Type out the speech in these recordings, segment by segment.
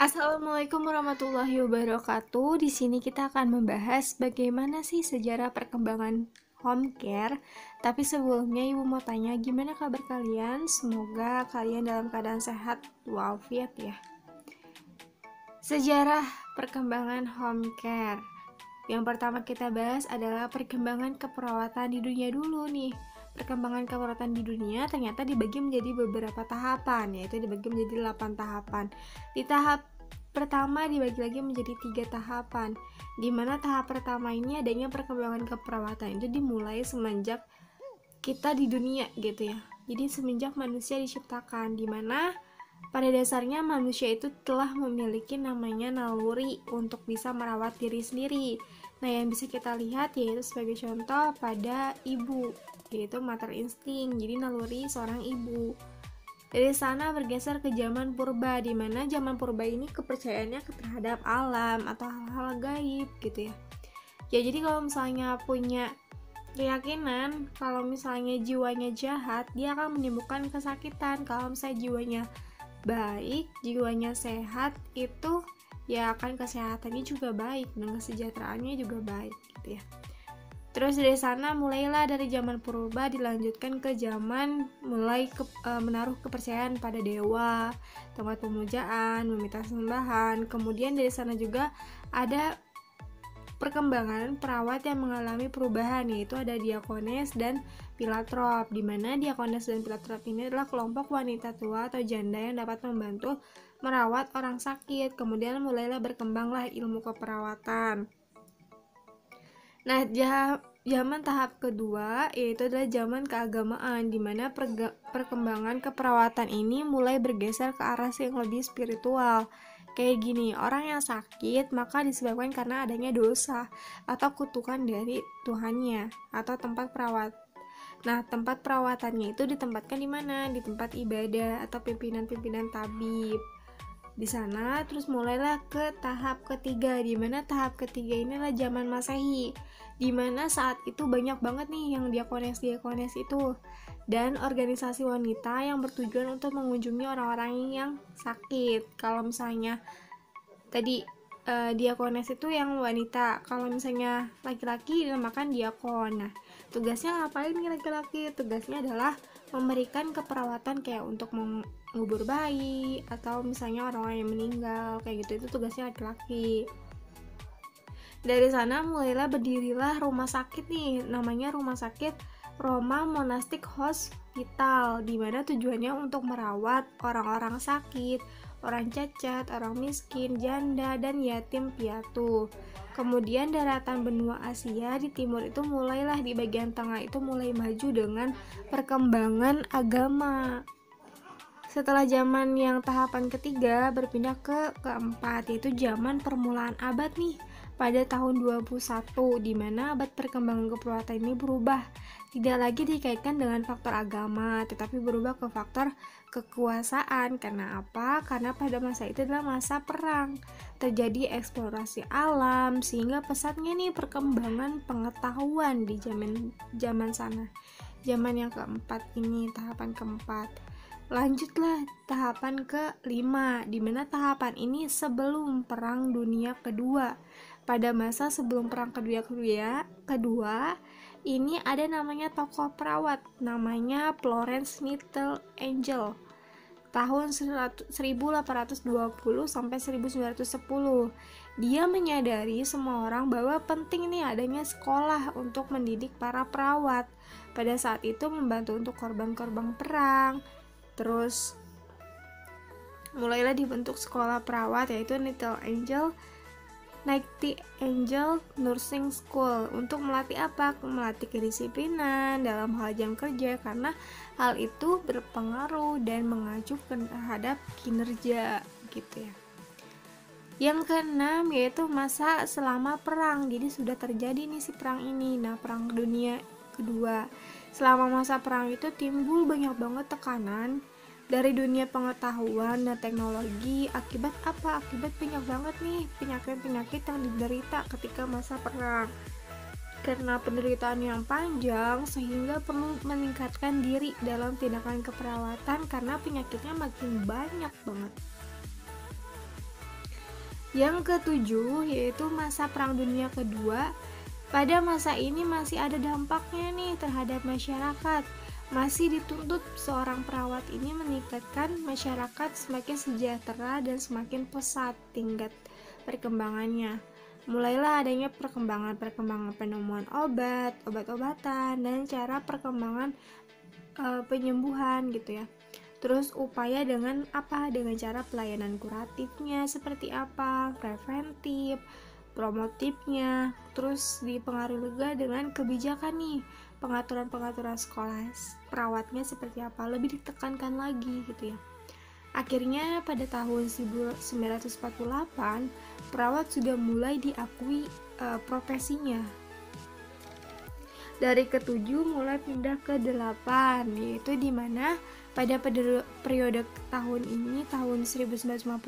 Assalamualaikum warahmatullahi wabarakatuh. Di sini kita akan membahas bagaimana sih sejarah perkembangan home care. Tapi sebelumnya Ibu mau tanya gimana kabar kalian? Semoga kalian dalam keadaan sehat walafiat ya. Sejarah perkembangan home care. Yang pertama kita bahas adalah perkembangan keperawatan di dunia dulu nih. Perkembangan keperawatan di dunia ternyata dibagi menjadi beberapa tahapan, yaitu dibagi menjadi 8 tahapan. Di tahap pertama dibagi lagi menjadi 3 tahapan, di mana tahap pertama ini adanya perkembangan keperawatan itu dimulai semenjak kita di dunia gitu ya. Jadi semenjak manusia diciptakan, di mana pada dasarnya manusia itu telah memiliki namanya naluri untuk bisa merawat diri sendiri. Nah, yang bisa kita lihat yaitu sebagai contoh pada ibu, yaitu mother instinct, jadi naluri seorang ibu. Dari sana bergeser ke zaman purba, di mana zaman purba ini kepercayaannya terhadap alam atau hal-hal gaib gitu ya. Ya jadi kalau misalnya punya keyakinan kalau misalnya jiwanya jahat, dia akan menimbulkan kesakitan. Kalau misalnya jiwanya baik, jiwanya sehat, itu ya akan kesehatannya juga baik dan kesejahteraannya juga baik gitu ya. Terus dari sana mulailah dari zaman purba dilanjutkan ke zaman mulai menaruh kepercayaan pada dewa, tempat pemujaan, meminta sembahan. Kemudian dari sana juga ada perkembangan perawat yang mengalami perubahan, yaitu ada diakones dan filantrop, di mana diakones dan filantrop ini adalah kelompok wanita tua atau janda yang dapat membantu merawat orang sakit. Kemudian mulailah berkembanglah ilmu keperawatan. Nah, zaman tahap kedua yaitu adalah zaman keagamaan, di mana perkembangan keperawatan ini mulai bergeser ke arah yang lebih spiritual. Kayak gini, orang yang sakit maka disebabkan karena adanya dosa atau kutukan dari Tuhannya atau tempat perawat. Nah, tempat perawatannya itu ditempatkan di mana? Di tempat ibadah atau pimpinan-pimpinan tabib. Di sana terus mulailah ke tahap ketiga, di mana tahap ketiga ini adalah zaman Masehi, di mana saat itu banyak banget nih yang diakones itu dan organisasi wanita yang bertujuan untuk mengunjungi orang-orang yang sakit. Kalau misalnya tadi diakones itu yang wanita, kalau misalnya laki-laki dinamakan diakon. Nah, tugasnya ngapain nih laki-laki? Tugasnya adalah memberikan keperawatan kayak untuk mengubur bayi atau misalnya orang-orang yang meninggal kayak gitu, itu tugasnya laki-laki. Dari sana mulailah berdirilah rumah sakit nih, namanya Rumah Sakit Roma Monastic Hospital, di mana tujuannya untuk merawat orang-orang sakit, orang cacat, orang miskin, janda, dan yatim piatu. Kemudian daratan benua Asia di timur itu mulailah, di bagian tengah itu mulai maju dengan perkembangan agama. Setelah zaman yang tahapan ketiga berpindah ke keempat, yaitu zaman permulaan abad nih, pada tahun 21, di mana abad perkembangan keperawatan ini berubah, tidak lagi dikaitkan dengan faktor agama, tetapi berubah ke faktor kekuasaan. Karena apa? Karena pada masa itu adalah masa perang, terjadi eksplorasi alam, sehingga pesatnya nih perkembangan pengetahuan di zaman sana. Zaman yang keempat ini, tahapan keempat. Lanjutlah tahapan kelima, di mana tahapan ini sebelum Perang Dunia Kedua. Pada masa sebelum Perang Kedua, ini ada namanya tokoh perawat, namanya Florence Nightingale, tahun 1820 sampai 1910. Dia menyadari semua orang bahwa penting nih adanya sekolah untuk mendidik para perawat. Pada saat itu membantu untuk korban-korban perang. Terus mulailah dibentuk sekolah perawat, yaitu Nightingale Nursing School, untuk melatih apa? Melatih kedisiplinan dalam hal jam kerja, karena hal itu berpengaruh dan mengacu terhadap kinerja gitu ya. Yang keenam yaitu masa selama perang. Jadi sudah terjadi nih si perang ini. Nah, Perang Dunia Kedua. Selama masa perang itu timbul banyak banget tekanan dari dunia pengetahuan dan teknologi. Akibat apa? Akibat banyak banget nih penyakit-penyakit yang diderita ketika masa perang. Karena penderitaan yang panjang, sehingga perlu meningkatkan diri dalam tindakan keperawatan karena penyakitnya makin banyak banget. Yang ketujuh yaitu masa Perang Dunia Kedua. Pada masa ini masih ada dampaknya nih terhadap masyarakat. Masih dituntut seorang perawat ini meningkatkan masyarakat semakin sejahtera dan semakin pesat tingkat perkembangannya. Mulailah adanya perkembangan penemuan obat-obatan, dan cara perkembangan penyembuhan gitu ya. Terus upaya dengan apa? Dengan cara pelayanan kuratifnya seperti apa, preventif, promotifnya. Terus dipengaruhi juga dengan kebijakan nih, pengaturan sekolah perawatnya seperti apa, lebih ditekankan lagi gitu ya. Akhirnya pada tahun 1948 perawat sudah mulai diakui profesinya. Dari ketujuh mulai pindah ke 8, yaitu dimana pada periode tahun ini, tahun 1950,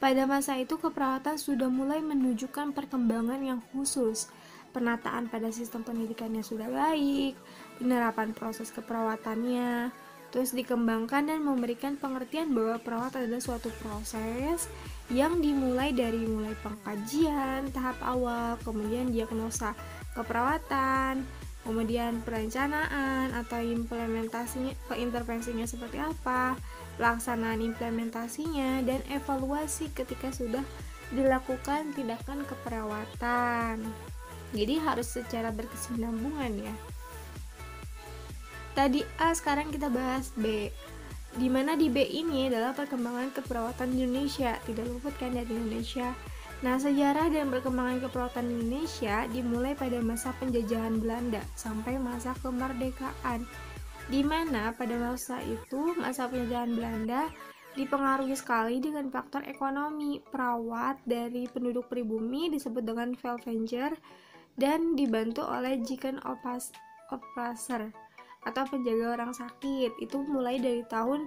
pada masa itu keperawatan sudah mulai menunjukkan perkembangan yang khusus. Penataan pada sistem pendidikannya sudah baik, penerapan proses keperawatannya terus dikembangkan dan memberikan pengertian bahwa perawat adalah suatu proses yang dimulai dari pengkajian tahap awal, kemudian diagnosa keperawatan, kemudian perencanaan atau implementasinya, intervensinya seperti apa, pelaksanaan implementasinya, dan evaluasi ketika sudah dilakukan tindakan keperawatan. Jadi harus secara berkesinambungan ya. Tadi A, sekarang kita bahas B. Dimana di B ini adalah perkembangan keperawatan di Indonesia, tidak luput kan dari Indonesia. Nah, sejarah dan perkembangan keperawatan di Indonesia dimulai pada masa penjajahan Belanda sampai masa kemerdekaan. Dimana pada masa itu, masa penjajahan Belanda dipengaruhi sekali dengan faktor ekonomi. Perawat dari penduduk pribumi disebut dengan Velvenger dan dibantu oleh Ziekenopasser atau penjaga orang sakit. Itu mulai dari tahun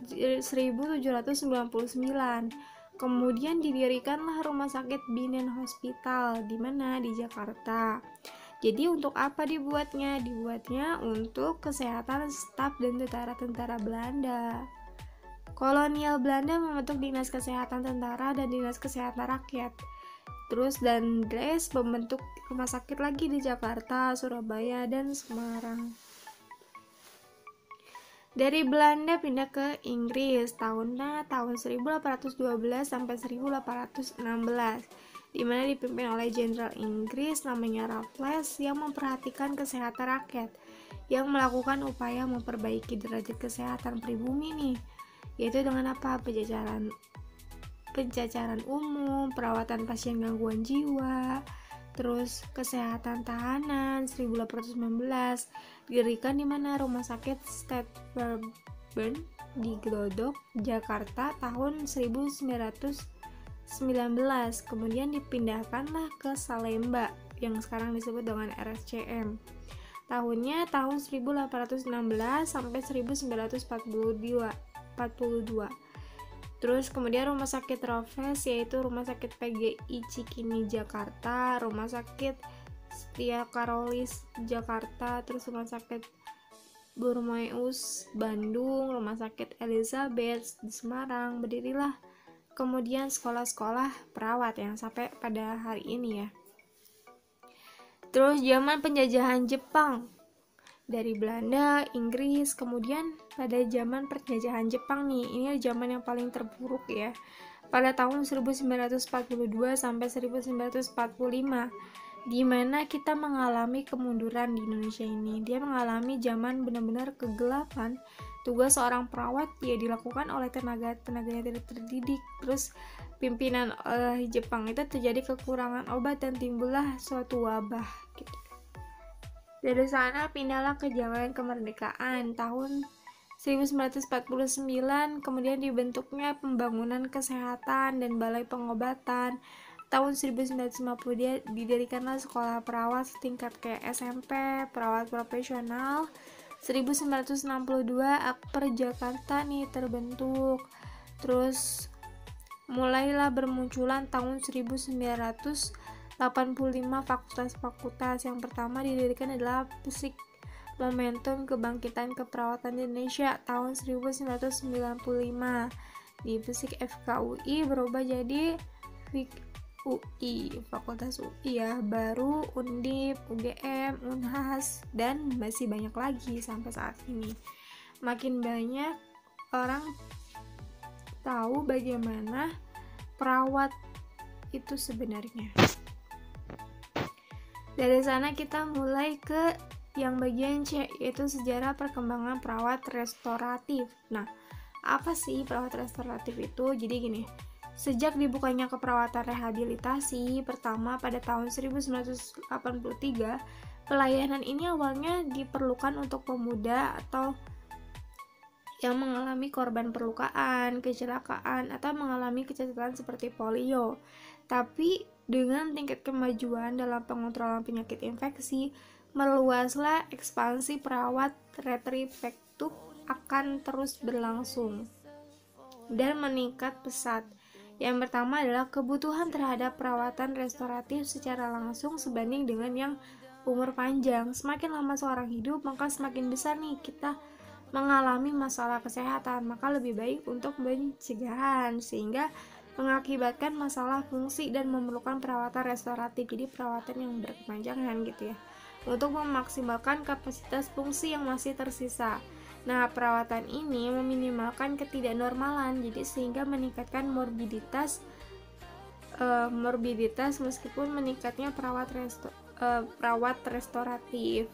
1799. Kemudian didirikanlah Rumah Sakit Bienen Hospital di mana? Di Jakarta. Jadi untuk apa dibuatnya? Dibuatnya untuk kesehatan staf dan tentara-tentara Belanda. Kolonial Belanda membentuk Dinas Kesehatan Tentara dan Dinas Kesehatan Rakyat. Terus dan Dres membentuk rumah sakit lagi di Jakarta, Surabaya, dan Semarang. Dari Belanda pindah ke Inggris tahun 1812 sampai 1816, di mana dipimpin oleh Jenderal Inggris namanya Raffles yang memperhatikan kesehatan rakyat, yang melakukan upaya memperbaiki derajat kesehatan pribumi nih, yaitu dengan apa? Pencacaran umum, perawatan pasien gangguan jiwa, terus kesehatan tahanan. 1819 didirikan di mana? Rumah sakit State Fairburn di Glodok, Jakarta tahun 1919. Kemudian dipindahkanlah ke Salemba yang sekarang disebut dengan RSCM. Tahunnya tahun 1816 sampai 1942. Terus kemudian Rumah Sakit Raffles yaitu Rumah Sakit PGI Cikini Jakarta, Rumah Sakit Setia Karolis Jakarta, terus Rumah Sakit Burmeus Bandung, Rumah Sakit Elizabeth di Semarang. Berdirilah kemudian sekolah-sekolah perawat yang sampai pada hari ini ya. Terus zaman penjajahan Jepang dari Belanda, Inggris, kemudian pada zaman penjajahan Jepang nih, ini zaman yang paling terburuk ya. Pada tahun 1942 sampai 1945, di mana kita mengalami kemunduran di Indonesia ini. Dia mengalami zaman benar-benar kegelapan. Tugas seorang perawat ya dilakukan oleh tenaga yang tidak terdidik. Terus pimpinan Jepang itu terjadi kekurangan obat dan timbullah suatu wabah gitu. Dari sana pindahlah ke zaman kemerdekaan tahun 1949, kemudian dibentuknya Pembangunan Kesehatan dan Balai Pengobatan. Tahun 1950 dia didirikanlah sekolah perawat setingkat kayak SMP, perawat profesional. 1962 Akper Jakarta nih terbentuk. Terus mulailah bermunculan tahun 1985 fakultas-fakultas. Yang pertama didirikan adalah Psik Momentum Kebangkitan Keperawatan di Indonesia tahun 1995. Di Psik FKUI berubah jadi Wik UI, Fakultas UI ya, baru Undip, UGM, Unhas, dan masih banyak lagi sampai saat ini. Makin banyak orang tahu bagaimana perawat itu sebenarnya. Dari sana kita mulai ke yang bagian C, yaitu sejarah perkembangan perawat restoratif. Nah, apa sih perawat restoratif itu? Jadi gini, sejak dibukanya keperawatan rehabilitasi pertama pada tahun 1983, pelayanan ini awalnya diperlukan untuk pemuda atau yang mengalami korban perlukaan, kecelakaan, atau mengalami kecacatan seperti polio. Tapi dengan tingkat kemajuan dalam pengontrolan penyakit infeksi, meluaslah ekspansi perawat retrospektif akan terus berlangsung dan meningkat pesat. Yang pertama adalah kebutuhan terhadap perawatan restoratif secara langsung sebanding dengan yang umur panjang. Semakin lama seorang hidup, maka semakin besar nih kita mengalami masalah kesehatan, maka lebih baik untuk pencegahan sehingga mengakibatkan masalah fungsi dan memerlukan perawatan restoratif, jadi perawatan yang berkepanjangan gitu ya, untuk memaksimalkan kapasitas fungsi yang masih tersisa. Nah, perawatan ini meminimalkan ketidaknormalan, jadi sehingga meningkatkan morbiditas meskipun meningkatnya perawat restoratif.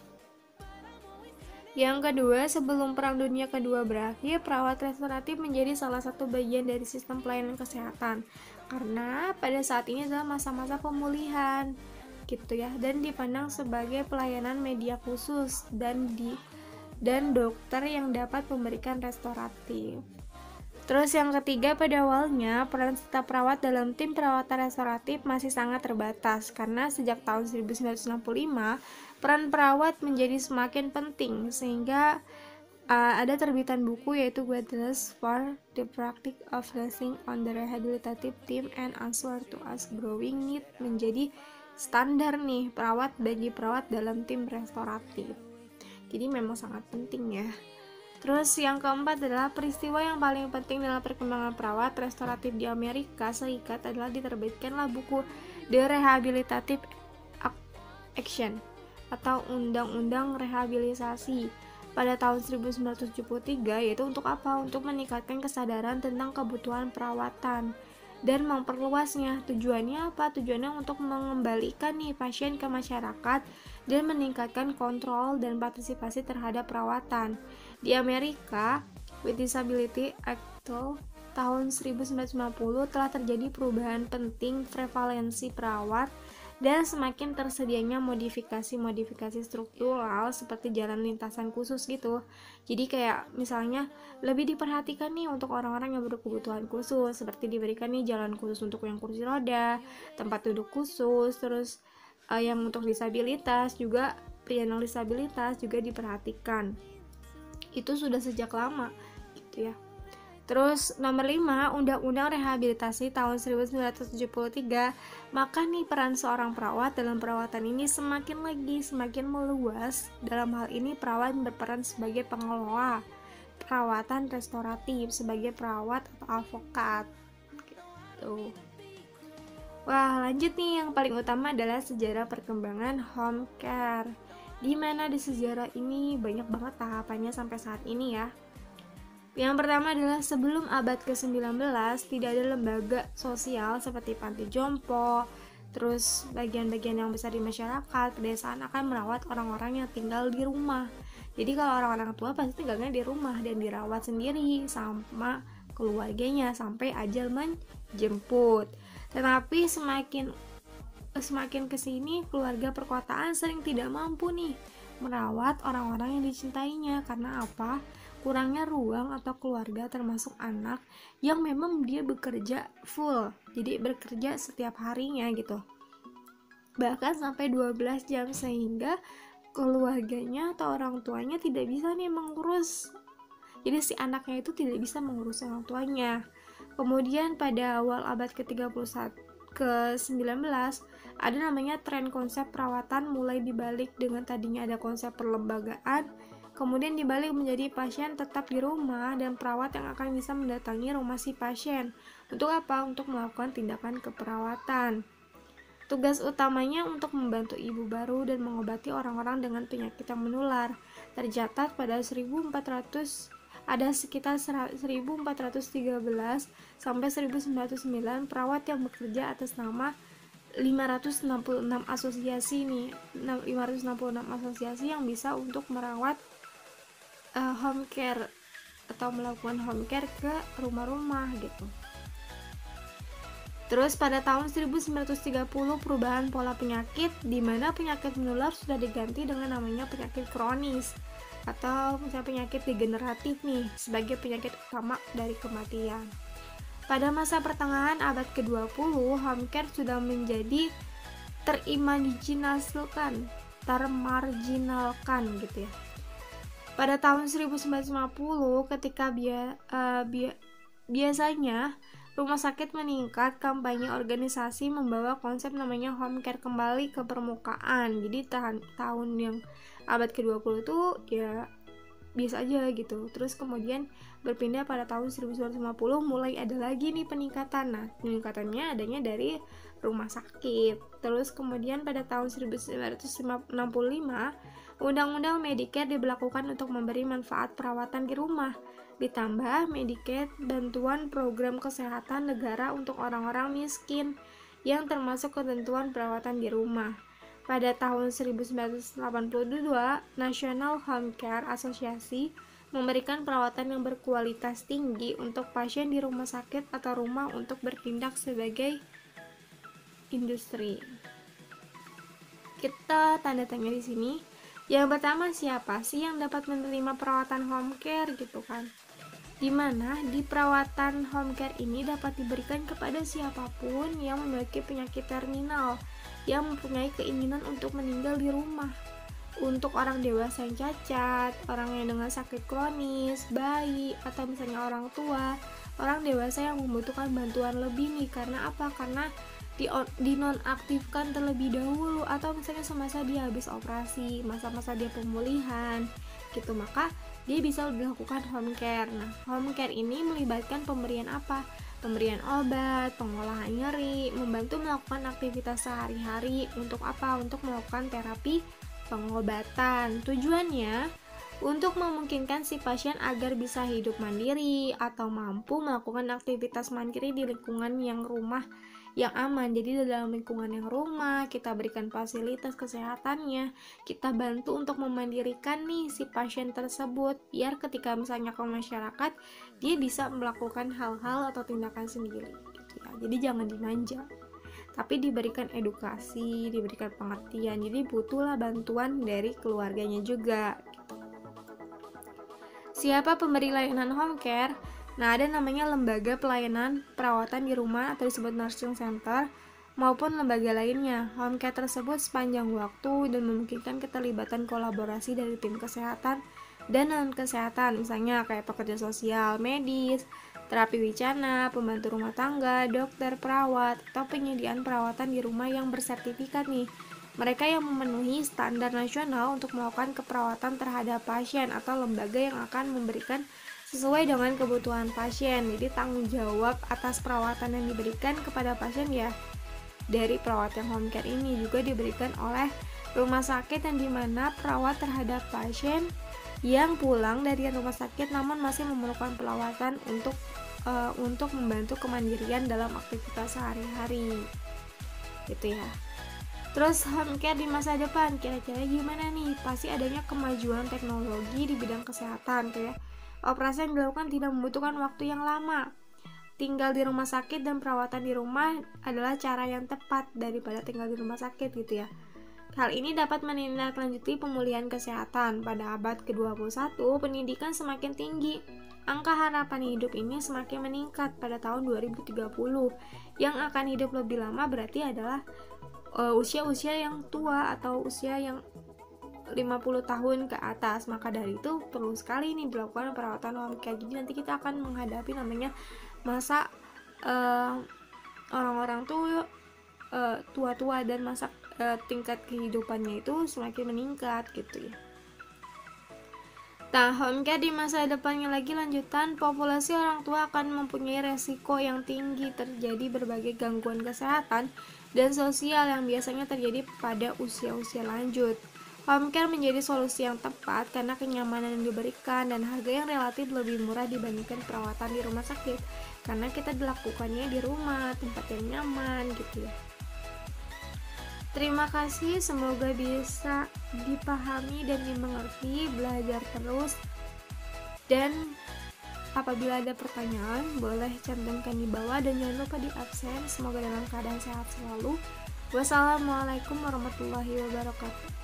Yang kedua, sebelum Perang Dunia Kedua berakhir, perawat restoratif menjadi salah satu bagian dari sistem pelayanan kesehatan, karena pada saat ini adalah masa-masa pemulihan gitu ya, dan dipandang sebagai pelayanan media khusus dan dokter yang dapat memberikan restoratif. Terus yang ketiga, pada awalnya peran serta perawat dalam tim perawatan restoratif masih sangat terbatas, karena sejak tahun 1965 peran perawat menjadi semakin penting sehingga ada terbitan buku yaitu Guidelines for the Practice of Nursing on the Rehabilitative Team and Answer to a Growing Need menjadi standar nih bagi perawat dalam tim restoratif. Jadi memang sangat penting ya. Terus yang keempat adalah peristiwa yang paling penting dalam perkembangan perawat restoratif di Amerika Serikat adalah diterbitkanlah buku The Rehabilitative Action atau Undang-Undang Rehabilitasi pada tahun 1973, yaitu untuk apa? Untuk meningkatkan kesadaran tentang kebutuhan perawatan dan memperluasnya. Tujuannya apa? Tujuannya untuk mengembalikan nih pasien ke masyarakat dan meningkatkan kontrol dan partisipasi terhadap perawatan. Di Amerika, with Disability Act tahun 1990 telah terjadi perubahan penting prevalensi perawat dan semakin tersedianya modifikasi struktural seperti jalan lintasan khusus gitu. Jadi kayak misalnya lebih diperhatikan nih untuk orang-orang yang berkebutuhan khusus, seperti diberikan nih jalan khusus untuk yang kursi roda, tempat duduk khusus, terus yang untuk disabilitas juga, penyandang disabilitas juga diperhatikan. Itu sudah sejak lama gitu ya. Terus nomor 5, Undang-Undang Rehabilitasi tahun 1973. Maka nih peran seorang perawat dalam perawatan ini semakin meluas. Dalam hal ini perawat berperan sebagai pengelola perawatan restoratif, sebagai perawat atau advokat gitu. Wah, lanjut nih, yang paling utama adalah sejarah perkembangan home care, di mana di sejarah ini banyak banget tahapannya sampai saat ini ya. Yang pertama adalah sebelum abad ke-19 tidak ada lembaga sosial seperti panti jompo, terus bagian-bagian yang besar di masyarakat, pedesaan akan merawat orang-orang yang tinggal di rumah. Jadi kalau orang-orang tua pasti tinggalnya di rumah dan dirawat sendiri sama keluarganya sampai ajal menjemput. Tetapi semakin kesini keluarga perkotaan sering tidak mampu nih merawat orang-orang yang dicintainya. Karena apa? Kurangnya ruang atau keluarga termasuk anak yang memang dia bekerja full, jadi bekerja setiap harinya gitu, bahkan sampai 12 jam, sehingga keluarganya atau orang tuanya tidak bisa nih mengurus, jadi si anaknya itu tidak bisa mengurus orang tuanya. Kemudian pada awal abad ke-19 ada namanya tren konsep perawatan mulai dibalik, dengan tadinya ada konsep perlembagaan, kemudian dibalik menjadi pasien tetap di rumah dan perawat yang akan bisa mendatangi rumah si pasien. Untuk apa? Untuk melakukan tindakan keperawatan. Tugas utamanya untuk membantu ibu baru dan mengobati orang-orang dengan penyakit yang menular. Tercatat pada 1400 ada sekitar 1413 sampai 1909 perawat yang bekerja atas nama 566 asosiasi nih, 566 asosiasi yang bisa untuk merawat home care atau melakukan home care ke rumah-rumah gitu. Terus pada tahun 1930 perubahan pola penyakit di mana penyakit menular sudah diganti dengan namanya penyakit kronis atau misalnya penyakit degeneratif nih sebagai penyakit utama dari kematian. Pada masa pertengahan abad ke-20, home care sudah menjadi termarginalkan gitu ya. Pada tahun 1950 ketika biasanya rumah sakit meningkat, kampanye organisasi membawa konsep namanya home care kembali ke permukaan. Jadi tahun yang abad ke-20 itu ya biasa aja gitu. Terus kemudian berpindah pada tahun 1950 mulai ada lagi nih peningkatan. Nah, peningkatannya adanya dari rumah sakit. Terus kemudian pada tahun 1965 Undang-Undang Medicare diberlakukan untuk memberi manfaat perawatan di rumah. Ditambah Medicaid, bantuan program kesehatan negara untuk orang-orang miskin yang termasuk ketentuan perawatan di rumah. Pada tahun 1982, National Home Care Association memberikan perawatan yang berkualitas tinggi untuk pasien di rumah sakit atau rumah untuk bertindak sebagai industri. Kita tanda tanya di sini. Yang pertama, siapa sih yang dapat menerima perawatan home care gitu kan? Dimana di perawatan home care ini dapat diberikan kepada siapapun yang memiliki penyakit terminal, yang mempunyai keinginan untuk meninggal di rumah. Untuk orang dewasa yang cacat, orang yang dengan sakit kronis, bayi, atau misalnya orang tua, orang dewasa yang membutuhkan bantuan lebih nih. Karena apa? Karena dinonaktifkan terlebih dahulu, atau misalnya semasa dia habis operasi, masa-masa dia pemulihan gitu, maka dia bisa dilakukan home care. Nah, home care ini melibatkan pemberian apa? Pemberian obat, pengolahan nyeri, membantu melakukan aktivitas sehari-hari. Untuk apa? Untuk melakukan terapi pengobatan. Tujuannya untuk memungkinkan si pasien agar bisa hidup mandiri atau mampu melakukan aktivitas mandiri di lingkungan yang rumah yang aman. Jadi di dalam lingkungan yang rumah kita berikan fasilitas kesehatannya, kita bantu untuk memandirikan nih si pasien tersebut biar ketika misalnya ke masyarakat dia bisa melakukan hal-hal atau tindakan sendiri gitu ya. Jadi jangan dimanja, tapi diberikan edukasi, diberikan pengertian. Jadi butuhlah bantuan dari keluarganya juga gitu. Siapa pemberi layanan home care? Nah, ada namanya lembaga pelayanan perawatan di rumah atau disebut nursing center maupun lembaga lainnya. Home care tersebut sepanjang waktu dan memungkinkan keterlibatan kolaborasi dari tim kesehatan dan non-kesehatan, misalnya kayak pekerja sosial, medis, terapi wicana, pembantu rumah tangga, dokter, perawat, atau penyediaan perawatan di rumah yang bersertifikat nih. Mereka yang memenuhi standar nasional untuk melakukan keperawatan terhadap pasien atau lembaga yang akan memberikan sesuai dengan kebutuhan pasien. Jadi tanggung jawab atas perawatan yang diberikan kepada pasien ya dari perawat yang home care ini juga diberikan oleh rumah sakit, yang dimana perawat terhadap pasien yang pulang dari rumah sakit namun masih memerlukan perawatan untuk membantu kemandirian dalam aktivitas sehari-hari gitu ya. Terus home care di masa depan kira-kira gimana nih? Pasti adanya kemajuan teknologi di bidang kesehatan tuh ya. Operasi yang dilakukan tidak membutuhkan waktu yang lama. Tinggal di rumah sakit dan perawatan di rumah adalah cara yang tepat daripada tinggal di rumah sakit gitu ya. Hal ini dapat menindaklanjuti pemulihan kesehatan. Pada abad ke-21, pendidikan semakin tinggi. Angka harapan hidup ini semakin meningkat pada tahun 2030. Yang akan hidup lebih lama berarti adalah usia-usia yang tua atau usia yang 50 tahun ke atas. Maka dari itu perlu sekali nih dilakukan perawatan home care. Jadi nanti kita akan menghadapi namanya masa orang-orang tuh tua-tua dan masa tingkat kehidupannya itu semakin meningkat gitu ya. Nah, home care di masa depannya lagi lanjutan, populasi orang tua akan mempunyai resiko yang tinggi terjadi berbagai gangguan kesehatan dan sosial yang biasanya terjadi pada usia-usia lanjut. Home care menjadi solusi yang tepat karena kenyamanan yang diberikan dan harga yang relatif lebih murah dibandingkan perawatan di rumah sakit, karena kita dilakukannya di rumah, tempat yang nyaman gitu ya. Terima kasih, semoga bisa dipahami dan dimengerti, belajar terus. Dan apabila ada pertanyaan, boleh cantumkan di bawah dan jangan lupa di absen. Semoga dalam keadaan sehat selalu. Wassalamualaikum warahmatullahi wabarakatuh.